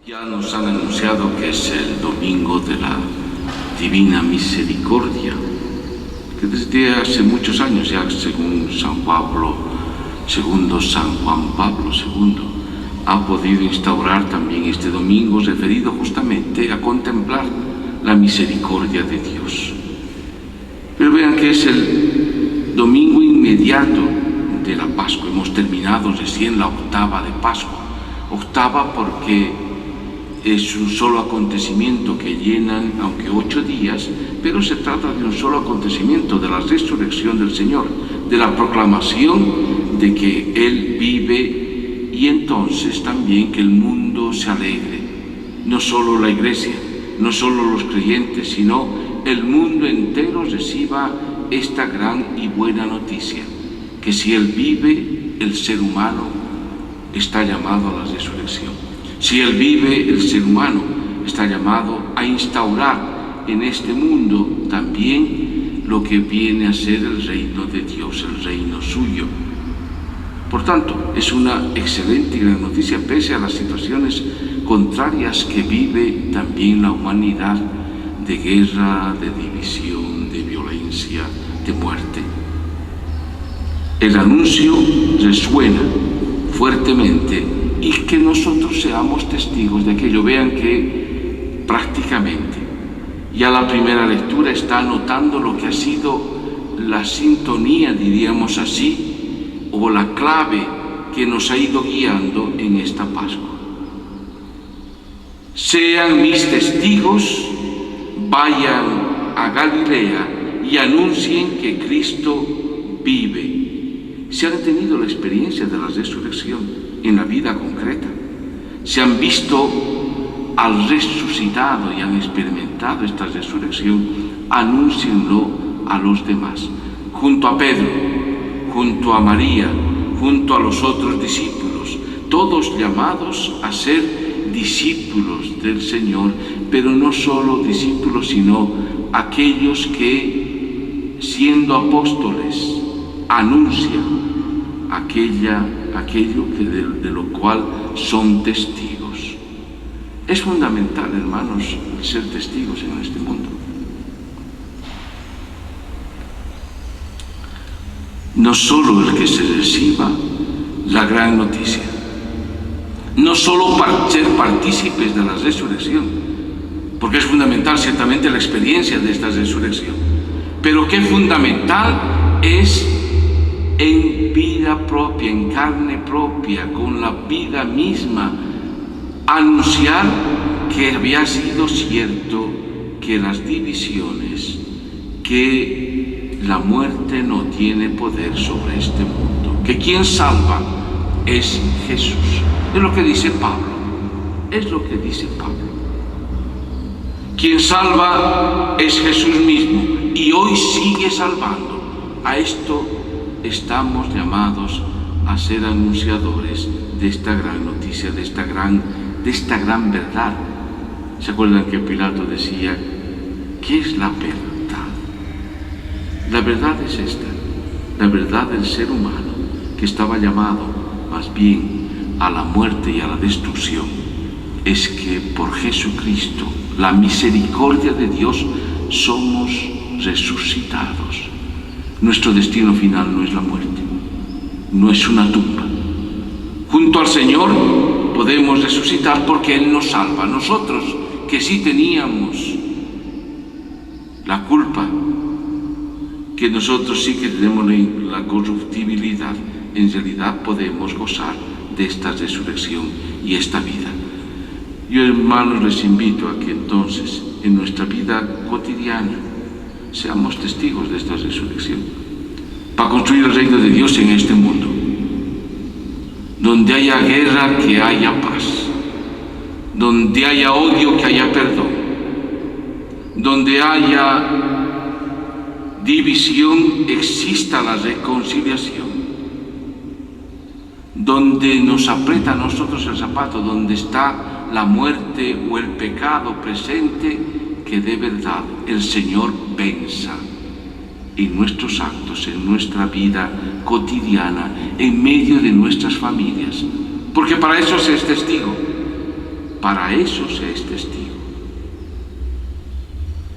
Ya nos han anunciado que es el domingo de la Divina Misericordia, que desde hace muchos años ya, según San Juan Pablo II, ha podido instaurar también este domingo referido justamente a contemplar la misericordia de Dios. Pero vean que es el domingo inmediato de la Pascua. Hemos terminado recién la octava de Pascua. Octava porque es un solo acontecimiento que llenan, aunque 8 días, pero se trata de un solo acontecimiento, de la resurrección del Señor, de la proclamación de que Él vive y entonces también que el mundo se alegre. No solo la Iglesia, no solo los creyentes, sino el mundo entero reciba esta gran y buena noticia, que si Él vive, el ser humano está llamado a la resurrección. Si Él vive, el ser humano está llamado a instaurar en este mundo también lo que viene a ser el reino de Dios, el reino suyo. Por tanto, es una excelente y gran noticia, pese a las situaciones contrarias que vive también la humanidad, de guerra, de división, de violencia, de muerte. El anuncio resuena fuertemente y que nosotros seamos testigos de aquello. Vean que prácticamente ya la primera lectura está anotando lo que ha sido la sintonía, diríamos así, o la clave que nos ha ido guiando en esta Pascua. Sean mis testigos, vayan a Galilea y anuncien que Cristo vive. Se han tenido la experiencia de la resurrección en la vida concreta, se han visto al resucitado y han experimentado esta resurrección, anúncienlo a los demás, junto a Pedro, junto a María, junto a los otros discípulos, todos llamados a ser discípulos del Señor, pero no solo discípulos, sino aquellos que, siendo apóstoles, anuncian aquello de lo cual son testigos. Es fundamental, hermanos, ser testigos en este mundo. No solo el que se reciba la gran noticia, no solo ser partícipes de la resurrección, porque es fundamental ciertamente la experiencia de esta resurrección, pero qué fundamental es en vida propia, en carne propia, con la vida misma, anunciar que había sido cierto, que las divisiones, que la muerte no tiene poder sobre este mundo, que quien salva es Jesús. Es lo que dice Pablo, es lo que dice Pablo. Quien salva es Jesús mismo y hoy sigue salvando. A esto estamos llamados a ser anunciadores de esta gran noticia, de esta gran verdad. ¿Se acuerdan que Pilato decía, ¿qué es la verdad? La verdad es esta, la verdad del ser humano, que estaba llamado más bien a la muerte y a la destrucción, es que por Jesucristo, la misericordia de Dios, somos resucitados. Nuestro destino final no es la muerte, no es una tumba. Junto al Señor podemos resucitar porque Él nos salva. Nosotros, que sí teníamos la culpa, que nosotros sí que tenemos la corruptibilidad, en realidad podemos gozar de esta resurrección y esta vida. Yo, hermanos, les invito a que entonces, en nuestra vida cotidiana, seamos testigos de esta resurrección, para construir el reino de Dios en este mundo. Donde haya guerra, que haya paz. Donde haya odio, que haya perdón. Donde haya división, exista la reconciliación. Donde nos aprieta a nosotros el zapato, donde está la muerte o el pecado presente, que de verdad el Señor venza en nuestros actos, en nuestra vida cotidiana, en medio de nuestras familias. Porque para eso se es testigo, para eso se es testigo.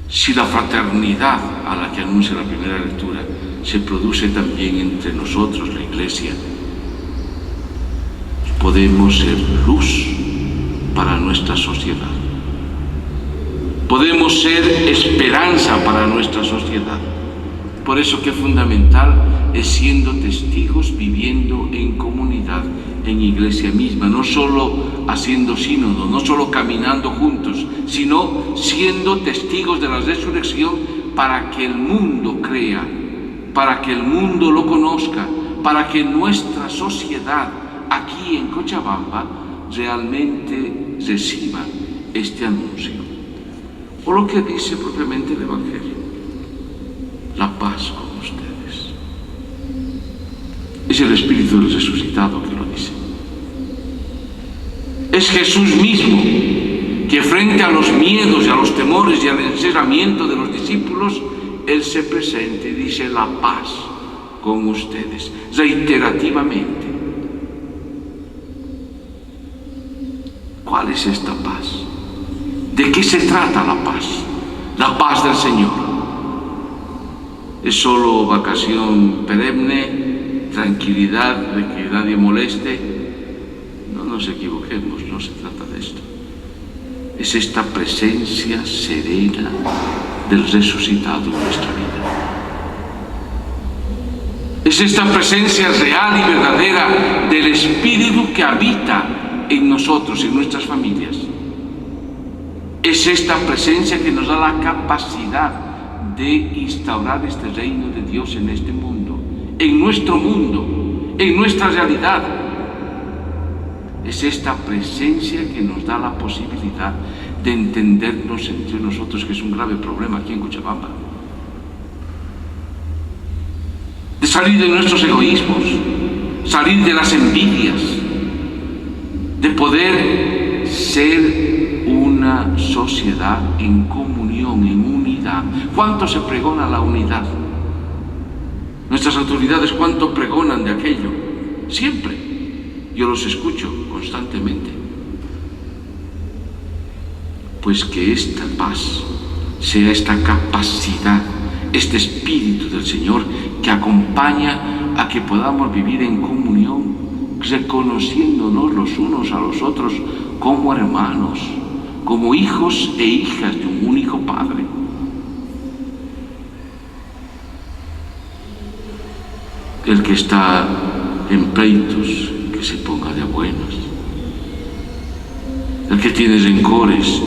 Si la fraternidad a la que anuncia la primera lectura se produce también entre nosotros, la Iglesia, podemos ser luz para nuestra sociedad. Podemos ser esperanza para nuestra sociedad. Por eso que fundamental es siendo testigos, viviendo en comunidad, en iglesia misma, no solo haciendo sínodo, no solo caminando juntos, sino siendo testigos de la resurrección para que el mundo crea, para que el mundo lo conozca, para que nuestra sociedad aquí en Cochabamba realmente reciba este anuncio. O lo que dice propiamente el Evangelio: la paz con ustedes. Es el Espíritu del resucitado que lo dice. Es Jesús mismo que frente a los miedos y a los temores y al encerramiento de los discípulos, Él se presenta y dice: la paz con ustedes, reiterativamente. ¿Cuál es esta paz? ¿De qué se trata la paz? La paz del Señor. ¿Es solo vacación perenne, tranquilidad de que nadie moleste? No nos equivoquemos, no se trata de esto. Es esta presencia serena del resucitado en nuestra vida. Es esta presencia real y verdadera del Espíritu que habita en nosotros, en nuestras familias. Es esta presencia que nos da la capacidad de instaurar este reino de Dios en este mundo, en nuestra realidad. Es esta presencia que nos da la posibilidad de entendernos entre nosotros, que es un grave problema aquí en Cochabamba. De salir de nuestros egoísmos, salir de las envidias, de poder ser una sociedad en comunión, en unidad. ¿Cuánto se pregona la unidad? Nuestras autoridades, ¿cuánto pregonan de aquello? Siempre. Yo los escucho constantemente. Pues que esta paz sea esta capacidad, este Espíritu del Señor que acompaña a que podamos vivir en comunión, reconociéndonos los unos a los otros como hermanos, como hijos e hijas de un único Padre. El que está en pleitos, que se ponga de a buenas. El que tiene rencores,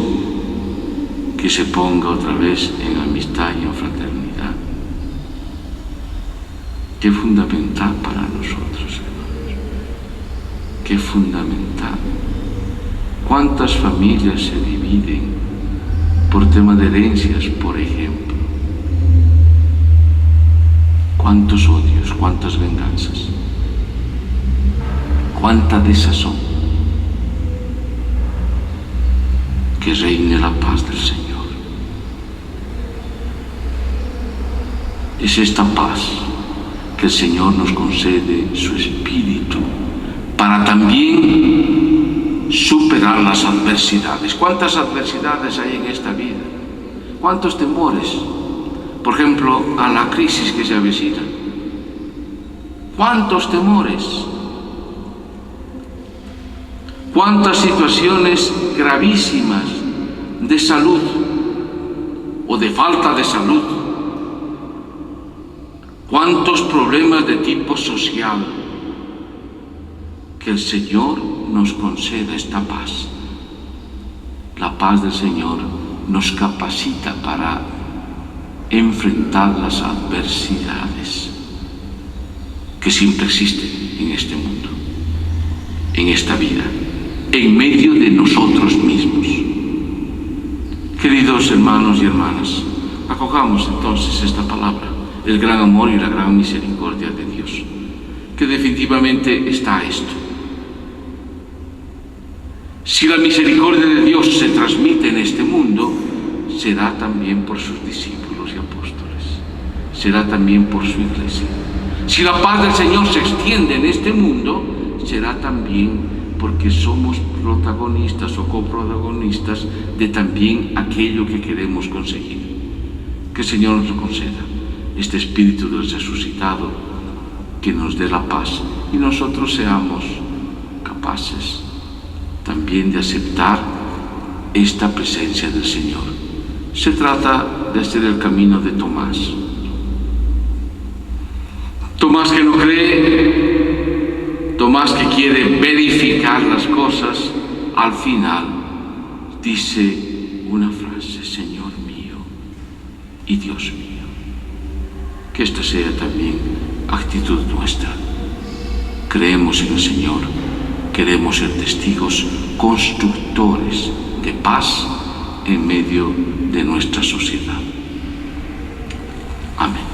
que se ponga otra vez en amistad y en fraternidad. Qué fundamental para nosotros, hermanos. Qué fundamental. ¿Cuántas familias se dividen por tema de herencias, por ejemplo? ¿Cuántos odios, cuántas venganzas? ¿Cuánta desazón? Que reine la paz del Señor. Es esta paz que el Señor nos concede su Espíritu para también superar las adversidades. ¿Cuántas adversidades hay en esta vida? ¿Cuántos temores? Por ejemplo, a la crisis que se avecina. ¿Cuántos temores? ¿Cuántas situaciones gravísimas de salud o de falta de salud? ¿Cuántos problemas de tipo social? Que el Señor nos conceda esta paz. La paz del Señor nos capacita para enfrentar las adversidades que siempre existen en este mundo, en esta vida, en medio de nosotros mismos. Queridos hermanos y hermanas, acojamos entonces esta palabra, el gran amor y la gran misericordia de Dios, que definitivamente está esto. Si la misericordia de Dios se transmite en este mundo, será también por sus discípulos y apóstoles, será también por su iglesia. Si la paz del Señor se extiende en este mundo, será también porque somos protagonistas o coprotagonistas de también aquello que queremos conseguir. Que el Señor nos conceda este Espíritu del resucitado, que nos dé la paz y nosotros seamos capaces también de aceptar esta presencia del Señor. Se trata de hacer el camino de Tomás. Tomás que no cree, Tomás que quiere verificar las cosas, al final dice una frase: Señor mío y Dios mío. Que esta sea también actitud nuestra. Creemos en el Señor, queremos ser testigos constructores de paz en medio de nuestra sociedad. Amén.